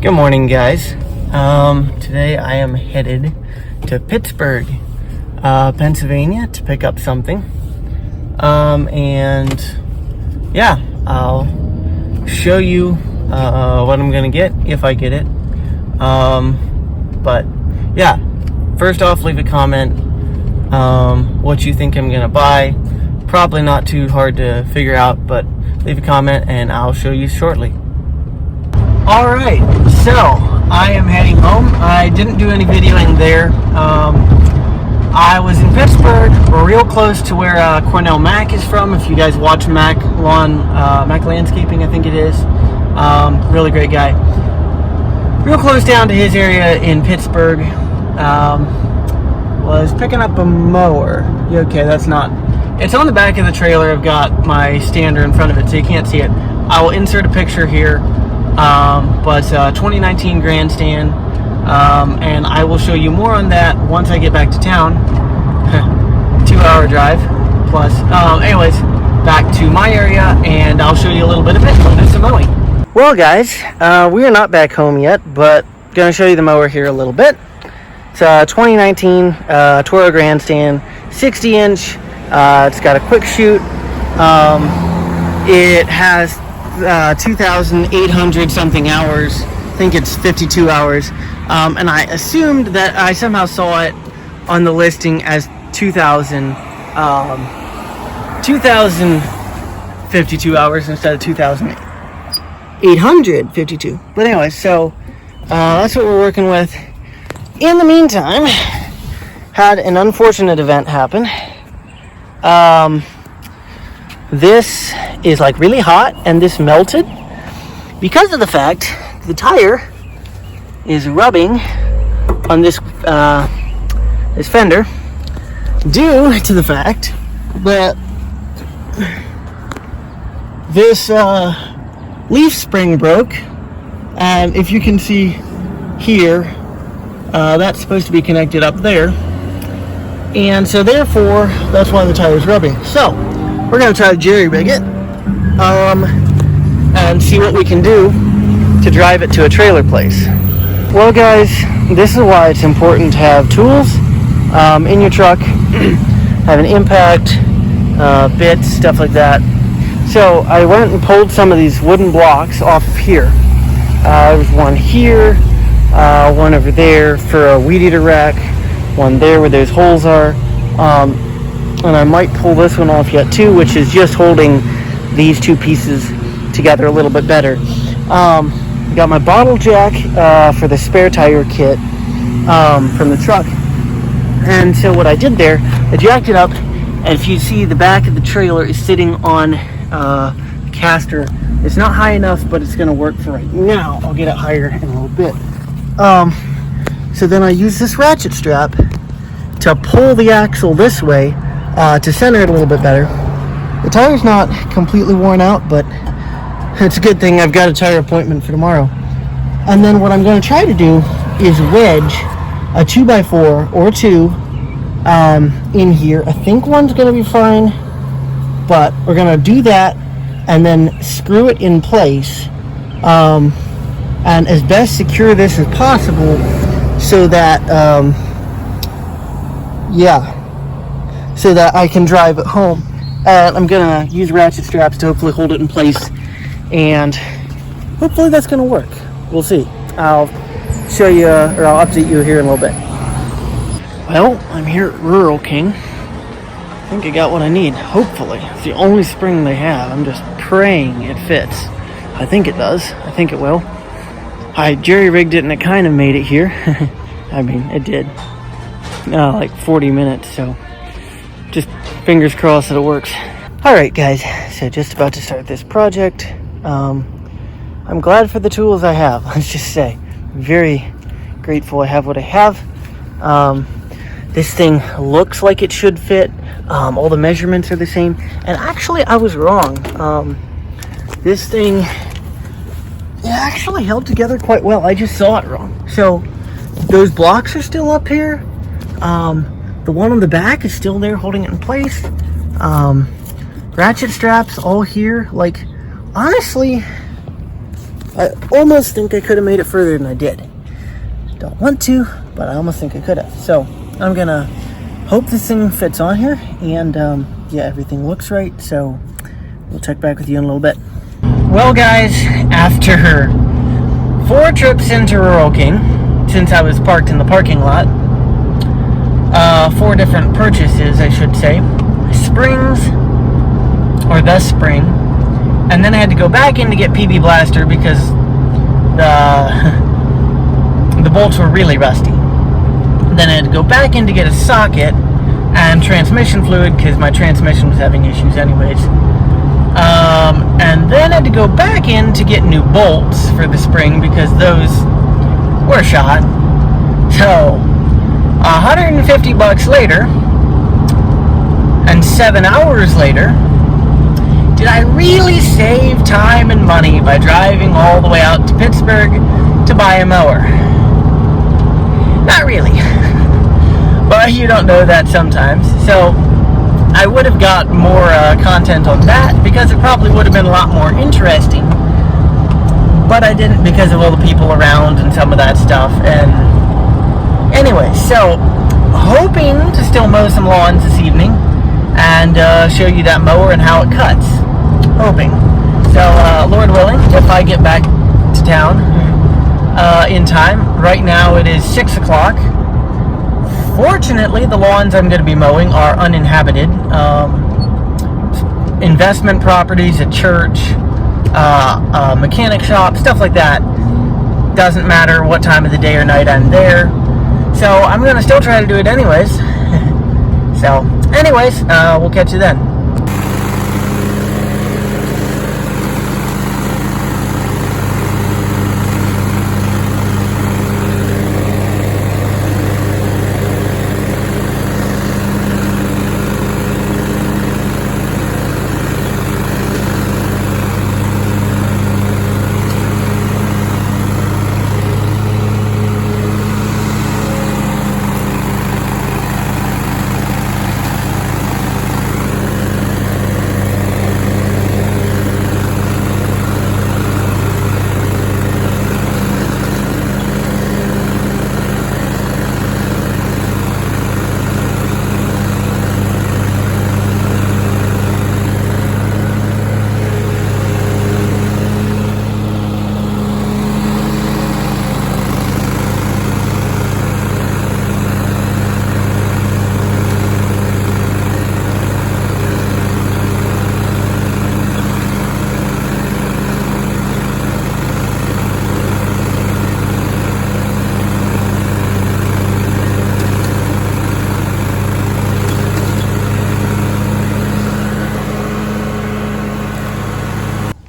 Good morning, guys. Today I am headed to Pittsburgh, Pennsylvania to pick up something. And yeah, I'll show you what I'm gonna get if I get it. But yeah, first off, leave a comment what you think I'm gonna buy. Probably not too hard to figure out, but leave a comment and I'll show you shortly. Alright, so I am heading home. I didn't do any videoing there. I was in Pittsburgh, real close to where Cornell Mack is from. If you guys watch Mack Landscaping, I think it is. Really great guy. Real close down to his area in Pittsburgh. Was picking up a mower. Okay, that's not. It's on the back of the trailer. I've got my stander in front of it, so you can't see it. I will insert a picture here. But 2019 grandstand, and I will show you more on that once I get back to town. 2-hour drive plus. Anyways, back to my area, and I'll show you a little bit of it when there's some mowing. Well, guys, we are not back home yet, but gonna show you the mower here a little bit. It's a 2019 Toro grandstand, 60-inch. It's got a quick shoot. It has 2,800 something hours. I think it's 52 hours. And I assumed that I somehow saw it on the listing as 2,052 hours instead of 2,852. But anyway, so that's what we're working with. In the meantime, had an unfortunate event happen. This is like really hot, and this melted because of the fact the tire is rubbing on this this fender due to the fact that this leaf spring broke. And if you can see here, that's supposed to be connected up there, and so therefore that's why the tire is rubbing. So we're going to try to jerry-rig it and see what we can do to drive it to a trailer place. Well, guys, this is why it's important to have tools in your truck, have an impact, bits, stuff like that. So I went and pulled some of these wooden blocks off of here. There's one here, one over there for a weed eater rack, one there where those holes are. And I might pull this one off yet too, which is just holding these two pieces together a little bit better. Got my bottle jack for the spare tire kit from the truck. And so what I did there, I jacked it up, and if you see the back of the trailer is sitting on the caster. It's not high enough, but it's going to work for right now. I'll get it higher in a little bit. So then I use this ratchet strap to pull the axle this way, to center it a little bit better. The tire's not completely worn out, but it's a good thing I've got a tire appointment for tomorrow. And then what I'm going to try to do is wedge a 2x4 or two in here. I think one's going to be fine, but we're going to do that and then screw it in place, and as best secure this as possible so that so that I can drive it home. And I'm gonna use ratchet straps to hopefully hold it in place, and hopefully that's gonna work. We'll see. I'll show you, or I'll update you here in a little bit. Well, I'm here at Rural King. I think I got what I need, hopefully. It's the only spring they have. I'm just praying it fits. I think it does. I think it will. I jerry-rigged it and it kind of made it here. I mean, it did. Like 40 minutes, so just fingers crossed that it works. Alright, guys, so just about to start this project. I'm glad for the tools I have, let's just say. Very grateful I have what I have. This thing looks like it should fit. All the measurements are the same, and actually I was wrong. This thing, it actually held together quite well. I just saw it wrong. So those blocks are still up here. The one on the back is still there holding it in place. Ratchet straps all here. Like, honestly, I almost think I could have made it further than I did. Don't want to, but I almost think I could have. So I'm gonna hope this thing fits on here, and yeah, everything looks right. So we'll check back with you in a little bit. Well, guys, after 4 trips into Rural King, since I was parked in the parking lot, 4 different purchases, I should say, springs, or the spring, and then I had to go back in to get PB Blaster because the bolts were really rusty. Then I had to go back in to get a socket and transmission fluid because my transmission was having issues anyways. And then I had to go back in to get new bolts for the spring because those were shot. So, $150 later, and 7 hours later, did I really save time and money by driving all the way out to Pittsburgh to buy a mower? Not really. But you don't know that sometimes. So I would have got more content on that because it probably would have been a lot more interesting. But I didn't because of all the people around and some of that stuff. And anyway, so hoping to still mow some lawns this evening and show you that mower and how it cuts. Hoping. So Lord willing, if I get back to town in time. Right now it is 6 o'clock. Fortunately, the lawns I'm going to be mowing are uninhabited. Investment properties, a church, a mechanic shop, stuff like that. Doesn't matter what time of the day or night I'm there. So I'm going to still try to do it anyways. So anyways, we'll catch you then.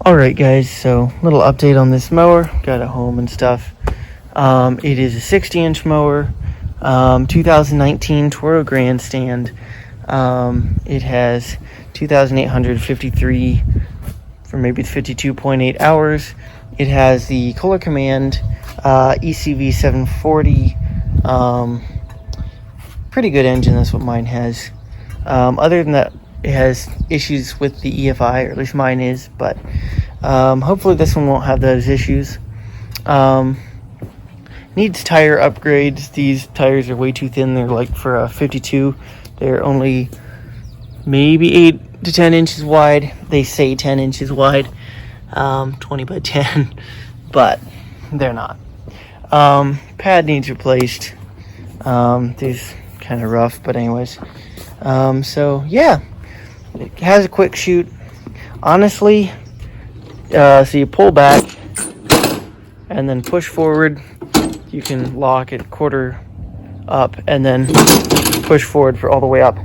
Alright guys, so little update on this mower. Got it home and stuff. It is a 60-inch mower, 2019 Toro Grandstand. It has 2,853 for maybe 52.8 hours. It has the Color Command ECV 740. Pretty good engine, that's what mine has. Other than that, it has issues with the EFI, or at least mine is, but hopefully this one won't have those issues. Needs tire upgrades. These tires are way too thin. They're like for a 52. They're only maybe 8 to 10 inches wide. They say 10 inches wide, 20 by 10, but they're not. Pad needs replaced. These kind of rough, but anyways. So yeah. It has a quick shoot. Honestly, so you pull back and then push forward. You can lock it quarter up and then push forward for all the way up.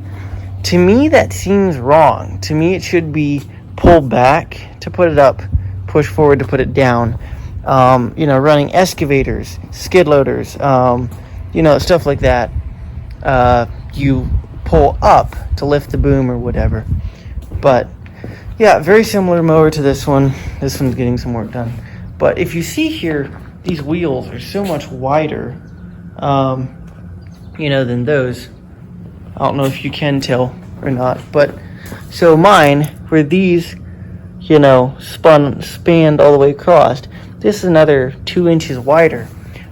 To me, that seems wrong. To me, it should be pull back to put it up, push forward to put it down. Running excavators, skid loaders, stuff like that. You pull up to lift the boom or whatever. But yeah, very similar mower to this one. This one's getting some work done. But if you see here, these wheels are so much wider than those. I don't know if you can tell or not, but so mine, where these spanned all the way across, This is another 2 inches wider.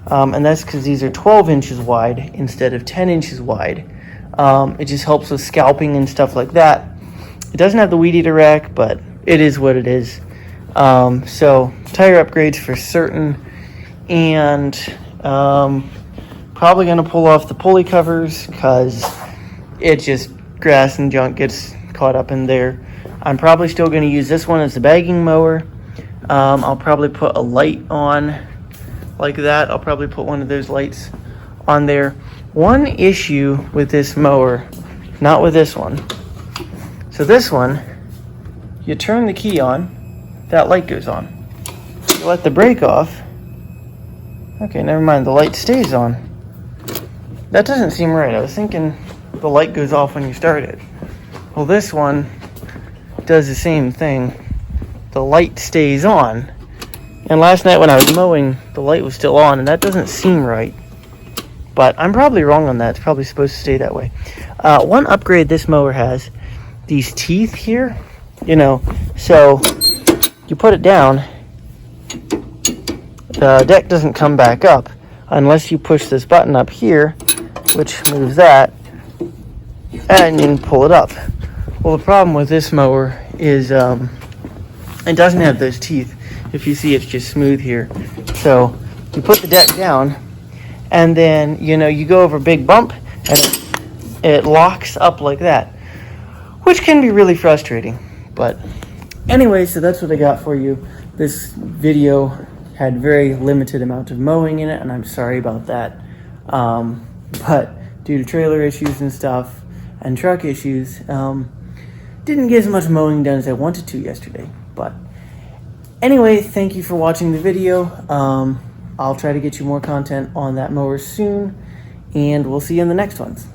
And that's because these are 12 inches wide instead of 10 inches wide. It just helps with scalping and stuff like that. It doesn't have the weed eater rack, but it is what it is. So tire upgrades for certain, and probably going to pull off the pulley covers because it just grass and junk gets caught up in there. I'm probably still going to use this one as the bagging mower. I'll probably put a light on like that. I'll probably put one of those lights on there. One issue with this mower, not with this one. So this one, you turn the key on, that light goes on. You let the brake off. Okay, never mind, the light stays on. That doesn't seem right. I was thinking the light goes off when you start it. Well, this one does the same thing. The light stays on. And last night when I was mowing, the light was still on, and that doesn't seem right. But I'm probably wrong on that. It's probably supposed to stay that way. One upgrade this mower has, these teeth here, so you put it down, the deck doesn't come back up unless you push this button up here, which moves that, and you can pull it up. Well, the problem with this mower is it doesn't have those teeth. If you see, it's just smooth here. So you put the deck down, and then you go over a big bump, and it locks up like that, which can be really frustrating. But anyway, so that's what I got for you. This video had very limited amount of mowing in it, and I'm sorry about that. But due to trailer issues and stuff and truck issues, didn't get as much mowing done as I wanted to yesterday. But anyway, thank you for watching the video. I'll try to get you more content on that mower soon, and we'll see you in the next ones.